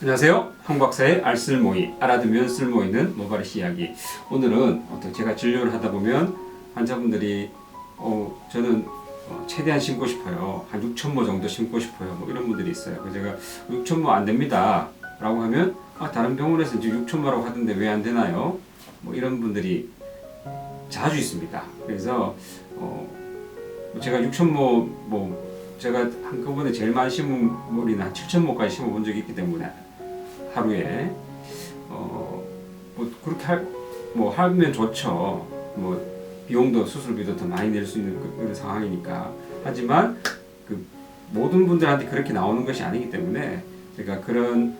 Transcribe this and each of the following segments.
안녕하세요. 황 박사의 알쓸모이, 알아두면 쓸모있는 모발이식 이야기. 오늘은 제가 진료를 하다 보면 환자분들이 저는 최대한 심고 싶어요. 한 6,000모 정도 심고 싶어요. 뭐 이런 분들이 있어요. 그래서 제가 6,000모 안 됩니다 라고 하면 다른 병원에서 이제 6,000모라고 하던데 왜 안 되나요? 뭐 이런 분들이 자주 있습니다. 그래서 제가 6,000모 제가 한꺼번에 제일 많이 심은 몰이 한 7,000모까지 심어본 적이 있기 때문에 하루에 뭐 그렇게 하면 좋죠. 뭐 비용도 수술비도 더 많이 낼 수 있는 그런 상황이니까. 하지만 그 모든 분들한테 그렇게 나오는 것이 아니기 때문에 제가 그런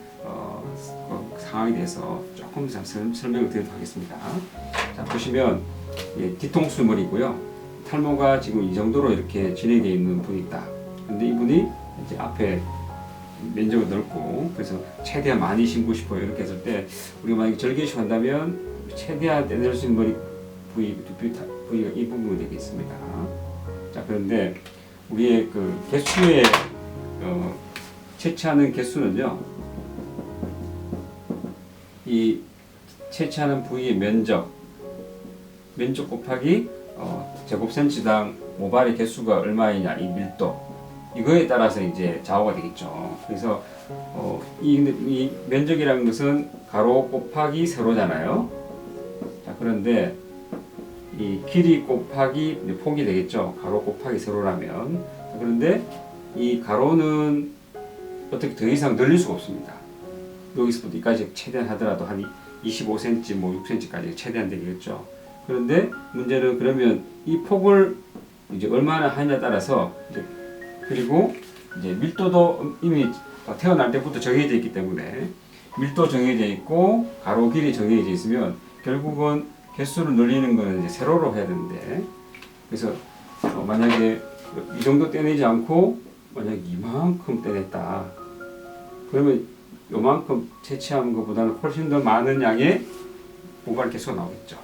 상황에 대해서 조금 설명을 드리도록 하겠습니다. 자, 보시면 뒤통수머리고요. 탈모가 지금 이 정도로 이렇게 진행되어 있는 분이 있다. 근데 이분이 이제 앞에 면적은 넓고 그래서 최대한 많이 심고 싶어요. 이렇게 했을 때 우리가 만약에 절개이식 한다면 최대한 떼낼 수 있는 머리 부위가 이 부분이 되겠습니다. 자, 그런데 우리의 그 개수의 채취하는 개수는요, 이 채취하는 부위의 면적 곱하기 제곱센치당 모발의 개수가 얼마이냐, 이 밀도, 이거에 따라서 이제 좌우가 되겠죠. 그래서 이 면적이라는 것은 가로 곱하기 세로잖아요. 자, 그런데 이 길이 곱하기 폭이 되겠죠. 가로 곱하기 세로라면. 그런데 이 가로는 어떻게 더 이상 늘릴 수가 없습니다. 여기서부터 여기까지 최대한 하더라도 한 25cm, 6cm까지 최대한 되겠죠. 그런데 문제는 그러면 이 폭을 이제 얼마나 하느냐에 따라서 그리고 이제 밀도도 이미 태어날 때부터 정해져 있기 때문에 밀도 정해져 있고 가로 길이 정해져 있으면 결국은 개수를 늘리는 거는 이제 세로로 해야 되는데, 그래서 만약에 이 정도 떼내지 않고 만약에 이만큼 떼냈다 그러면 요만큼 채취한 것보다는 훨씬 더 많은 양의 모발 개수가 나오겠죠.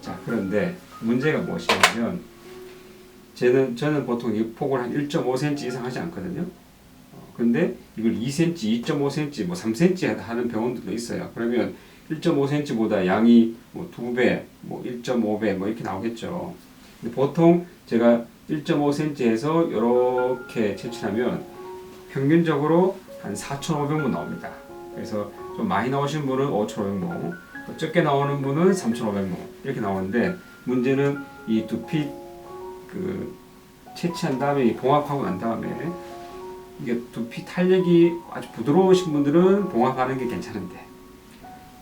자, 그런데 문제가 무엇이냐면 저는 보통 이 폭을 한 1.5cm 이상 하지 않거든요. 근데 이걸 2cm, 2.5cm, 뭐 3cm 하는 병원들도 있어요. 그러면 1.5cm보다 양이 뭐 2배, 뭐 1.5배 뭐 이렇게 나오겠죠. 근데 보통 제가 1.5cm에서 이렇게 채취하면 평균적으로 한 4,500모 나옵니다. 그래서 좀 많이 나오신 분은 5,500모, 적게 나오는 분은 3,500모 이렇게 나오는데, 문제는 이 두피 채취한 다음에 봉합하고 난 다음에 이게 두피 탄력이 아주 부드러우신 분들은 봉합하는 게 괜찮은데,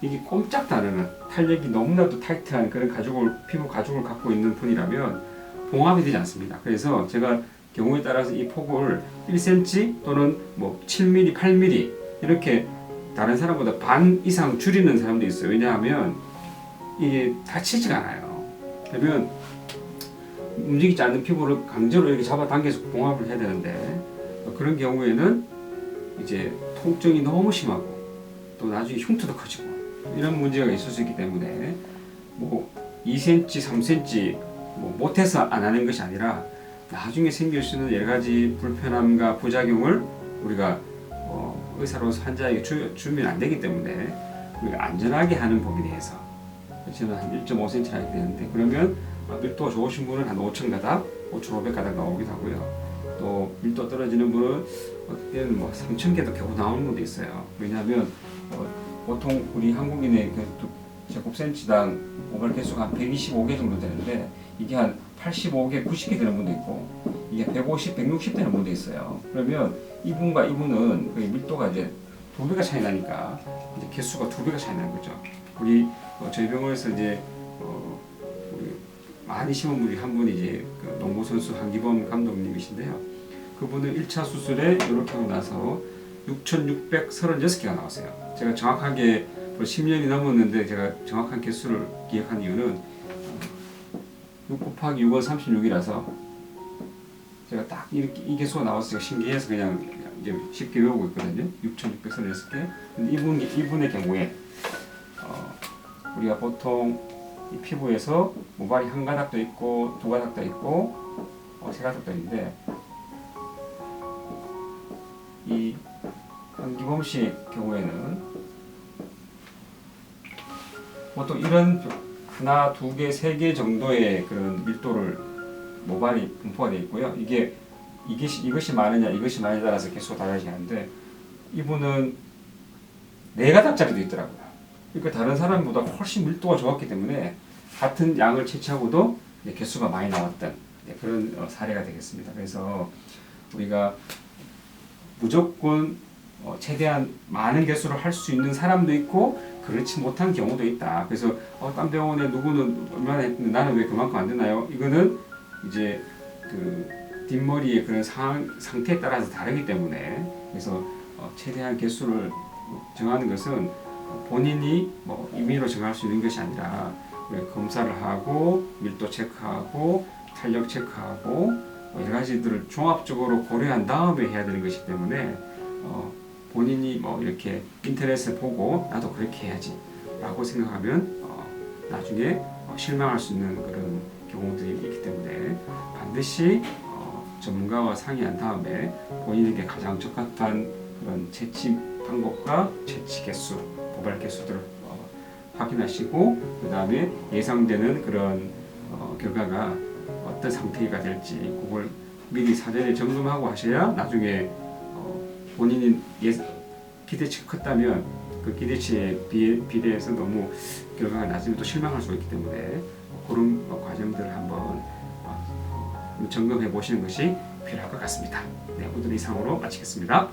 이게 꼼짝도 안 하는 탄력이 너무나도 타이트한 그런 피부 가죽을 갖고 있는 분이라면 봉합이 되지 않습니다. 그래서 제가 경우에 따라서 이 폭을 1cm 또는 뭐 7mm, 8mm 이렇게 다른 사람보다 반 이상 줄이는 사람도 있어요. 왜냐하면 이게 다치지가 않아요. 그러면 움직이지 않는 피부를 강제로 이렇게 잡아당겨서 봉합을 해야 되는데, 그런 경우에는 이제 통증이 너무 심하고 또 나중에 흉터도 커지고 이런 문제가 있을 수 있기 때문에 뭐 2cm, 3cm 못해서 안 하는 것이 아니라 나중에 생길 수 있는 여러 가지 불편함과 부작용을 우리가 의사로서 환자에게 주면 안 되기 때문에 우리가 안전하게 하는 법에 대해서 저는 한 1.5cm 하게 되는데, 그러면 밀도가 좋으신 분은 한 5,000 가닥, 5,500 가닥 나오기도 하고요. 또 밀도 떨어지는 분은 어떨 때는 뭐 3,000개도 겨우 나오는 분도 있어요. 왜냐하면 보통 우리 한국인의 제곱센치당 모발 개수가 한 125개 정도 되는데 이게 한 85개, 90개 되는 분도 있고 이게 150, 160 되는 분도 있어요. 그러면 이분과 이분은 거의 밀도가 이제 2배가 차이 나니까 이제 개수가 2배가 차이 나는 거죠. 우리 저희 병원에서 이제 우리 많이 심은 분이 한 분이 이제 농구 선수 한기범 감독님이신데요. 그분은 1차 수술에 이렇게 하고 나서 6,636개가 나왔어요. 제가 정확하게 10년이 넘었는데 제가 정확한 개수를 기억한 이유는 6 곱하기 6은 36이라서 제가 딱 이렇게 이 개수가 나왔어요. 신기해서 그냥 이제 쉽게 외우고 있거든요. 6,636개. 근데 이분의 경우에 우리가 보통 이 피부에서 모발이 한 가닥도 있고 두 가닥도 있고 세 가닥도 있는데 이 안기범 씨 경우에는 보통 이런 하나, 두 개, 세 개 정도의 그런 밀도를 모발이 분포가 되어 있고요. 이것이 많으냐, 이것이 많으냐에 따라서 개수가 달라지는데 이분은 네 가닥짜리도 있더라고요. 그러니까 다른 사람보다 훨씬 밀도가 좋았기 때문에 같은 양을 채취하고도 개수가 많이 나왔던 그런 사례가 되겠습니다. 그래서 우리가 무조건 최대한 많은 개수를 할 수 있는 사람도 있고 그렇지 못한 경우도 있다. 그래서 딴 병원에 누구는 얼마나 했는데 나는 왜 그만큼 안 되나요? 이거는 이제 그 뒷머리의 그런 상태에 따라서 다르기 때문에 그래서 최대한 개수를 정하는 것은 본인이 뭐 임의로 정할 수 있는 것이 아니라 검사를 하고 밀도 체크하고 탄력 체크하고 여러 가지들을 종합적으로 고려한 다음에 해야 되는 것이기 때문에 본인이 뭐 이렇게 인터넷을 보고 나도 그렇게 해야지 라고 생각하면 나중에 실망할 수 있는 그런 경우들이 있기 때문에 반드시 전문가와 상의한 다음에 본인에게 가장 적합한 그런 채취 방법과 채취 개수, 모발 개수들을 확인하시고 그 다음에 예상되는 그런 결과가 어떤 상태가 될지 그걸 미리 사전에 점검하고 하셔야 나중에 본인이 기대치가 컸다면 그 기대치에 비례해서 너무 결과가 낮으면 또 실망할 수가 있기 때문에 그런 과정들을 한번 점검해 보시는 것이 필요할 것 같습니다. 네, 오늘 이상으로 마치겠습니다.